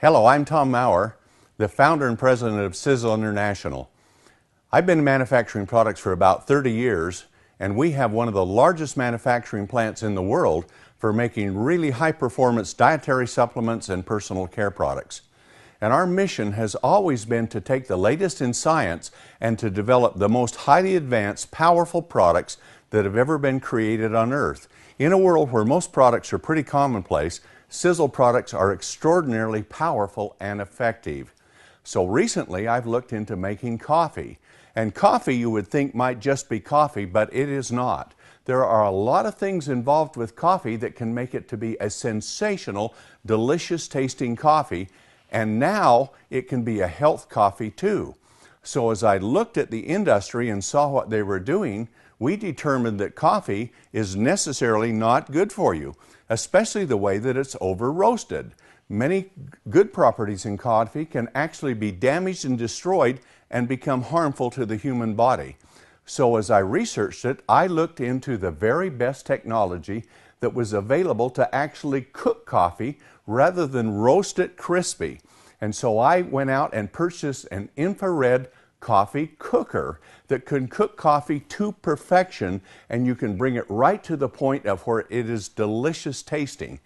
Hello, I'm Tom Maurer, the founder and president of Sisel International. I've been manufacturing products for about 30 years, and we have one of the largest manufacturing plants in the world for making really high-performance dietary supplements and personal care products. And our mission has always been to take the latest in science and to develop the most highly advanced, powerful products that have ever been created on Earth. In a world where most products are pretty commonplace, Sisel products are extraordinarily powerful and effective. So recently I've looked into making coffee. And coffee you would think might just be coffee, but it is not. There are a lot of things involved with coffee that can make it to be a sensational, delicious tasting coffee. And now it can be a health coffee too. So as I looked at the industry and saw what they were doing, we determined that coffee is necessarily not good for you, especially the way that it's over roasted. Many good properties in coffee can actually be damaged and destroyed and become harmful to the human body. So as I researched it, I looked into the very best technology that was available to actually cook coffee rather than roast it crispy. And so I went out and purchased an infrared coffee cooker that can cook coffee to perfection, and you can bring it right to the point of where it is delicious tasting.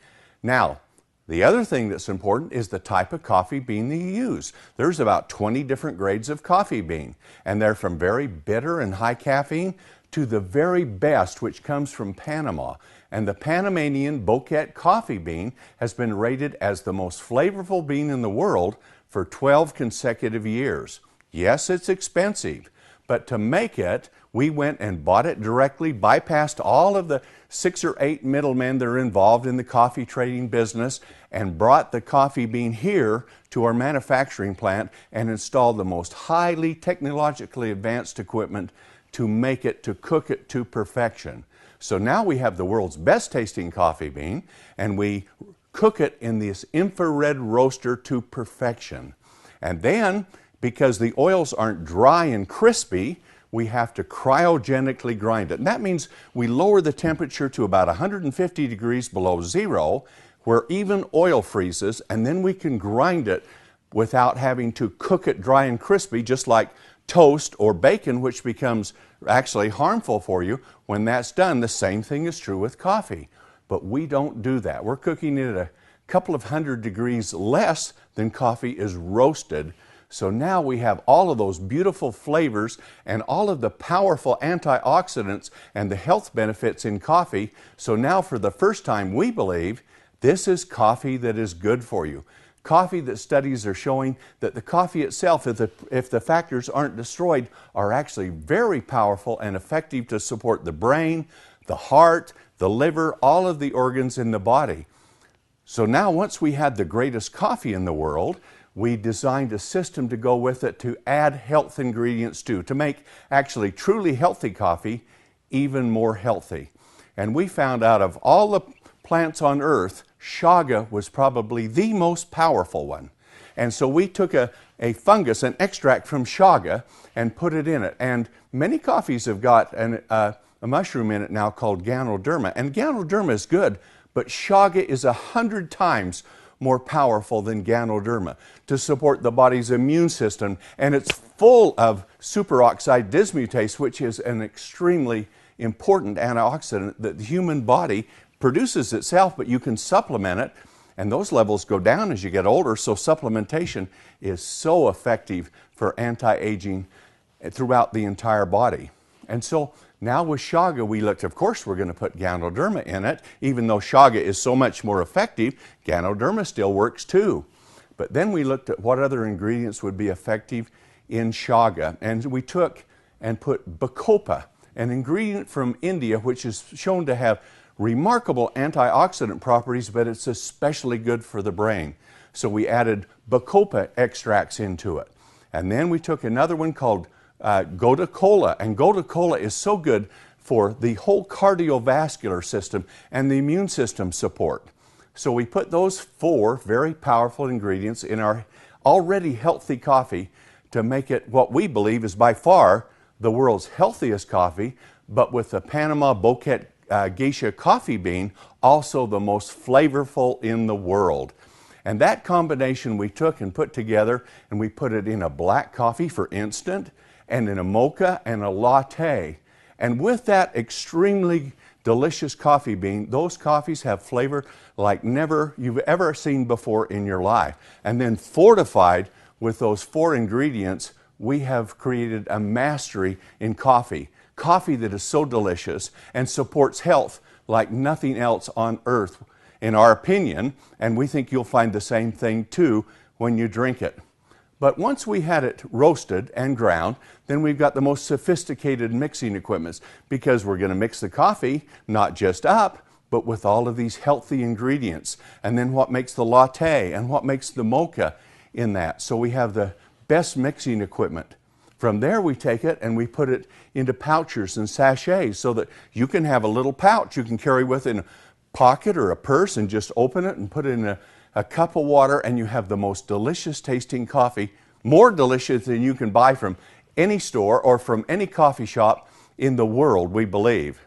Now, the other thing that's important is the type of coffee bean that you use. There's about 20 different grades of coffee bean, and they're from very bitter and high caffeine to the very best, which comes from Panama. And the Panamanian bouquet coffee bean has been rated as the most flavorful bean in the world for 12 consecutive years. Yes, it's expensive, but to make it, we went and bought it directly, bypassed all of the 6 or 8 middlemen that are involved in the coffee trading business, and brought the coffee bean here to our manufacturing plant and installed the most highly technologically advanced equipment to make it, to cook it to perfection. So now we have the world's best tasting coffee bean, and we cook it in this infrared roaster to perfection. And then, because the oils aren't dry and crispy, we have to cryogenically grind it. And that means we lower the temperature to about 150 degrees below zero, where even oil freezes, and then we can grind it without having to cook it dry and crispy, just like toast or bacon, which becomes actually harmful for you. When that's done, the same thing is true with coffee. But we don't do that. We're cooking it at a couple of hundred degrees less than coffee is roasted. So now we have all of those beautiful flavors and all of the powerful antioxidants and the health benefits in coffee. So now for the first time, we believe this is coffee that is good for you. Coffee that studies are showing that the coffee itself, if the factors aren't destroyed, are actually very powerful and effective to support the brain, the heart, the liver, all of the organs in the body. So now once we had the greatest coffee in the world, we designed a system to go with it to add health ingredients to make actually truly healthy coffee even more healthy. And we found out of all the plants on earth, chaga was probably the most powerful one. And so we took a fungus, an extract from chaga, and put it in it. And many coffees have got a mushroom in it now called Ganoderma. And Ganoderma is good, but chaga is 100 times more powerful than Ganoderma to support the body's immune system. And it's full of superoxide dismutase, which is an extremely important antioxidant that the human body produces itself, but you can supplement it, and those levels go down as you get older. So supplementation is so effective for anti-aging throughout the entire body. And so now with chaga, we looked, of course, we're going to put Ganoderma in it. Even though chaga is so much more effective, Ganoderma still works too. But then we looked at what other ingredients would be effective in chaga. And we took and put bacopa, an ingredient from India, which is shown to have remarkable antioxidant properties, but it's especially good for the brain. So we added bacopa extracts into it. And then we took another one called Gotu Kola, and Gotu Kola is so good for the whole cardiovascular system and the immune system support. So we put those 4 very powerful ingredients in our already healthy coffee to make it what we believe is by far the world's healthiest coffee, but with the Panama bouquet geisha coffee bean, also the most flavorful in the world. And that combination we took and put together, and we put it in a black coffee for instant, and in a mocha and a latte. And with that extremely delicious coffee bean, those coffees have flavor like never you've ever seen before in your life. And then fortified with those 4 ingredients, we have created a mastery in coffee. Coffee that is so delicious and supports health like nothing else on earth, in our opinion, and we think you'll find the same thing too when you drink it. But once we had it roasted and ground, then we've got the most sophisticated mixing equipment, because we're going to mix the coffee not just up, but with all of these healthy ingredients. And then what makes the latte and what makes the mocha in that. So we have the best mixing equipment. From there we take it and we put it into pouches and sachets so that you can have a little pouch you can carry with in a pocket or a purse and just open it and put it in a cup of water, and you have the most delicious tasting coffee, more delicious than you can buy from any store or from any coffee shop in the world, we believe.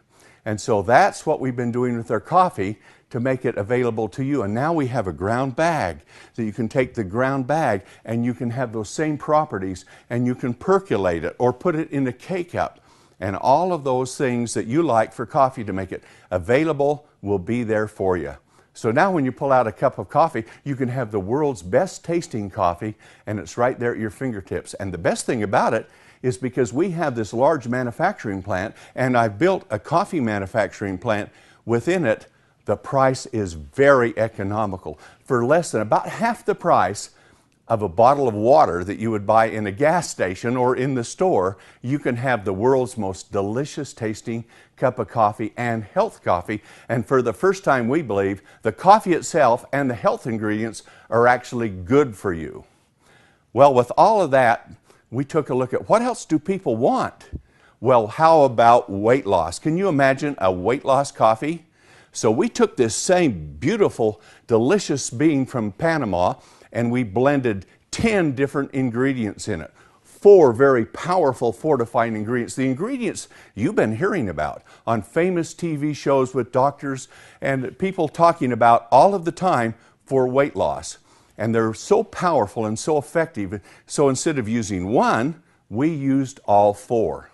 And so that's what we've been doing with our coffee to make it available to you. And now we have a ground bag that you can take the ground bag and you can have those same properties, and you can percolate it or put it in a K-cup. And all of those things that you like for coffee to make it available will be there for you. So now when you pull out a cup of coffee, you can have the world's best tasting coffee, and it's right there at your fingertips. And the best thing about it is because we have this large manufacturing plant, and I've built a coffee manufacturing plant within it, the price is very economical. For less than about half the price of a bottle of water that you would buy in a gas station or in the store, you can have the world's most delicious tasting cup of coffee and health coffee. And for the first time, we believe the coffee itself and the health ingredients are actually good for you. Well, with all of that, we took a look at what else do people want? Well, how about weight loss? Can you imagine a weight loss coffee? So we took this same beautiful, delicious bean from Panama, and we blended 10 different ingredients in it. 4 very powerful fortifying ingredients. The ingredients you've been hearing about on famous TV shows with doctors and people talking about all of the time for weight loss. And they're so powerful and so effective. So instead of using 1, we used all 4.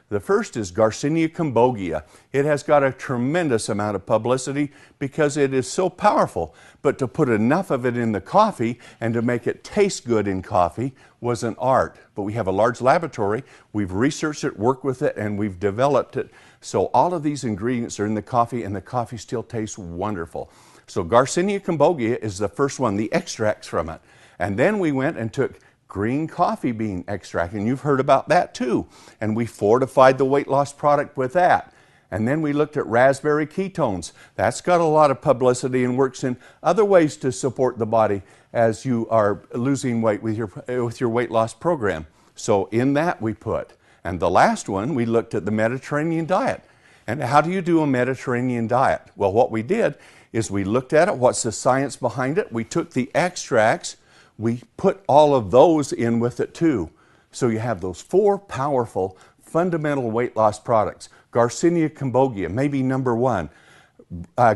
The first is Garcinia cambogia. It has got a tremendous amount of publicity because it is so powerful. But to put enough of it in the coffee and to make it taste good in coffee was an art. But we have a large laboratory. We've researched it, worked with it, and we've developed it. So all of these ingredients are in the coffee, and the coffee still tastes wonderful. So Garcinia cambogia is the first one, the extracts from it. And then we went and took green coffee bean extract, and you've heard about that too. And we fortified the weight loss product with that. And then we looked at raspberry ketones. That's got a lot of publicity and works in other ways to support the body as you are losing weight with your weight loss program. So in that we put. And the last one, we looked at the Mediterranean diet. And how do you do a Mediterranean diet? Well, what we did is we looked at it, what's the science behind it. We took the extracts, we put all of those in with it too. So you have those 4 powerful fundamental weight loss products. Garcinia cambogia, maybe number 1.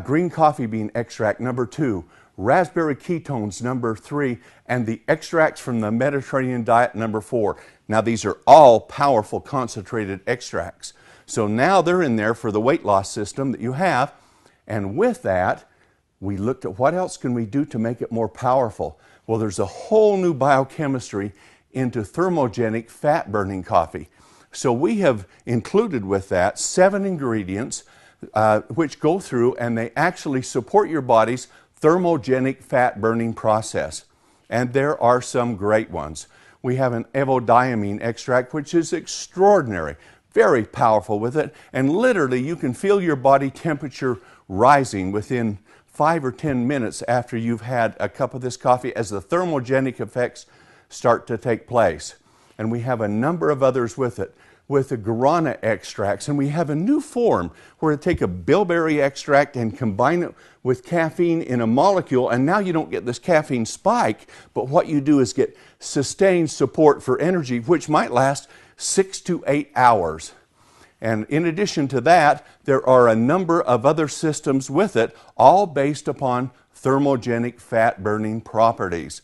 Green coffee bean extract, number 2. Raspberry ketones, number 3. And the extracts from the Mediterranean diet, number 4. Now these are all powerful concentrated extracts. So now they're in there for the weight loss system that you have. And with that, we looked at what else can we do to make it more powerful. Well, there's a whole new biochemistry into thermogenic fat-burning coffee. So we have included with that 7 ingredients which go through and they actually support your body's thermogenic fat-burning process. And there are some great ones. We have an evodiamine extract, which is extraordinary, very powerful with it. And literally, you can feel your body temperature rising within 5 or 10 minutes after you've had a cup of this coffee as the thermogenic effects start to take place. And we have a number of others with it, with the guarana extracts. And we have a new form where we take a bilberry extract and combine it with caffeine in a molecule. And now you don't get this caffeine spike, but what you do is get sustained support for energy, which might last 6 to 8 hours. And in addition to that, there are a number of other systems with it, all based upon thermogenic fat-burning properties.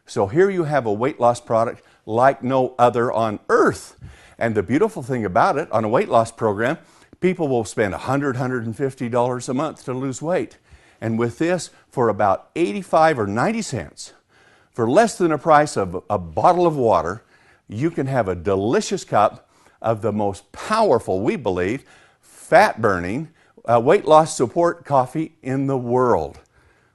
So here you have a weight loss product like no other on earth. And the beautiful thing about it, on a weight loss program, people will spend $100, $150 a month to lose weight. And with this, for about 85 or 90 cents, for less than the price of a bottle of water, you can have a delicious cup of the most powerful, we believe, fat-burning, weight loss support coffee in the world.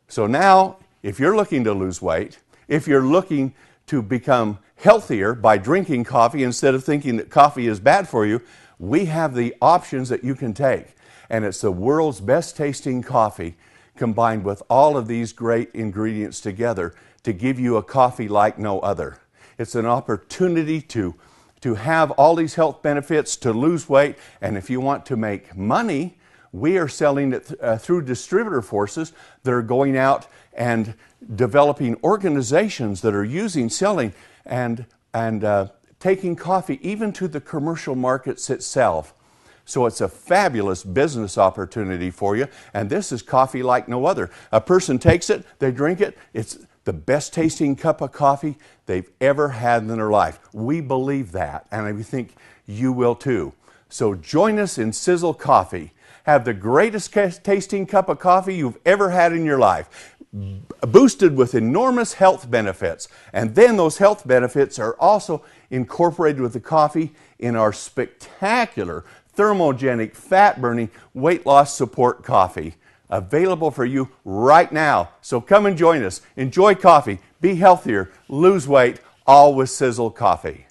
So now, if you're looking to lose weight, if you're looking to become healthier by drinking coffee instead of thinking that coffee is bad for you, we have the options that you can take. And it's the world's best tasting coffee combined with all of these great ingredients together to give you a coffee like no other. It's an opportunity to have all these health benefits, to lose weight, and if you want to make money, we are selling it through distributor forces that are going out and developing organizations that are selling, and taking coffee even to the commercial markets itself. So it's a fabulous business opportunity for you, and this is coffee like no other. A person takes it, they drink it, it's the best tasting cup of coffee they've ever had in their life. We believe that, and we think you will too. So join us in Sisel Kaffé. Have the greatest tasting cup of coffee you've ever had in your life, boosted with enormous health benefits. And then those health benefits are also incorporated with the coffee in our spectacular thermogenic fat-burning weight loss support coffee, available for you right now. So come and join us. Enjoy coffee, be healthier, lose weight, all with Sisel Kaffé.